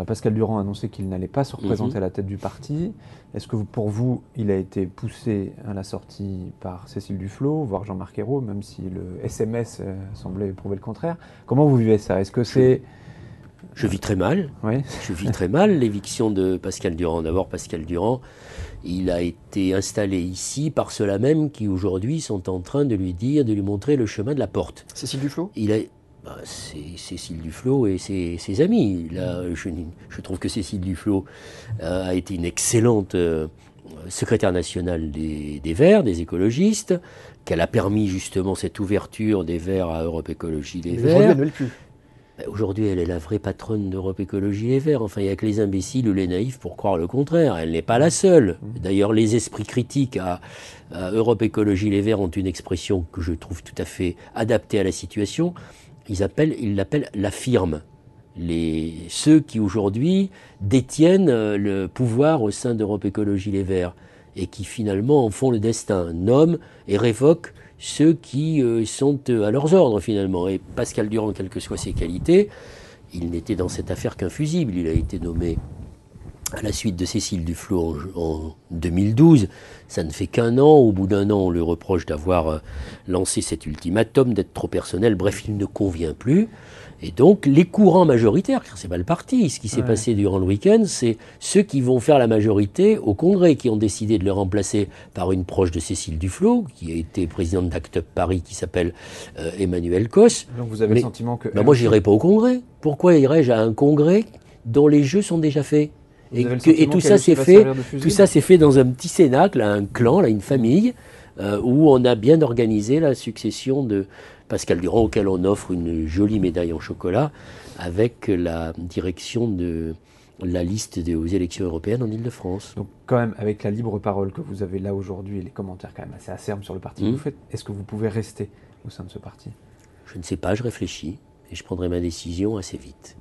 Pascal Durand a annoncé qu'il n'allait pas se représenter à la tête du parti. Est-ce que pour vous, il a été poussé à la sortie par Cécile Duflot, voire Jean-Marc Ayrault, même si le SMS semblait prouver le contraire? Comment vous vivez ça? Est-ce que c'est... Je vis très mal. Oui. Je vis très mal l'éviction de Pascal Durand. D'abord, Pascal Durand, il a été installé ici par ceux-là même qui aujourd'hui sont en train de lui dire, de lui montrer le chemin de la porte. Cécile Duflot? C'est Cécile Duflot et ses amis. Là, je trouve que Cécile Duflot a été une excellente secrétaire nationale des Verts, des écologistes, qu'elle a permis justement cette ouverture des Verts à Europe Écologie Les Verts. Aujourd'hui, elle ne l'est plus. Aujourd'hui, elle est la vraie patronne d'Europe Écologie Les Verts. Enfin, il n'y a que les imbéciles ou les naïfs pour croire le contraire. Elle n'est pas la seule. D'ailleurs, les esprits critiques à Europe Écologie Les Verts ont une expression que je trouve tout à fait adaptée à la situation. Ils l'appellent la firme. Ceux qui aujourd'hui détiennent le pouvoir au sein d'Europe Écologie Les Verts et qui finalement en font le destin, nomment et révoquent ceux qui sont à leurs ordres finalement. Et Pascal Durand, quelles que soient ses qualités, il n'était dans cette affaire qu'un fusible. Il a été nommé à la suite de Cécile Duflot en 2012. Ça ne fait qu'un an. Au bout d'un an, on lui reproche d'avoir lancé cet ultimatum, d'être trop personnel. Bref, il ne convient plus. Et donc, les courants majoritaires, car c'est pas le parti, ce qui s'est passé durant le week-end, c'est ceux qui vont faire la majorité au Congrès, qui ont décidé de le remplacer par une proche de Cécile Duflot, qui a été présidente d'Act Up Paris, qui s'appelle Emmanuel Cos. Donc vous avez le sentiment que... moi, j'irai pas au Congrès. Pourquoi irais-je à un Congrès dont les jeux sont déjà faits? Et tout ça s'est fait dans un petit cénacle, un clan, une famille, où on a bien organisé la succession de Pascal Durand, auquel on offre une jolie médaille en chocolat, avec la direction de la liste aux élections européennes en Ile-de-France. Donc quand même, avec la libre parole que vous avez là aujourd'hui et les commentaires quand même assez acerbes sur le parti que vous faites, est-ce que vous pouvez rester au sein de ce parti? Je ne sais pas, je réfléchis et je prendrai ma décision assez vite.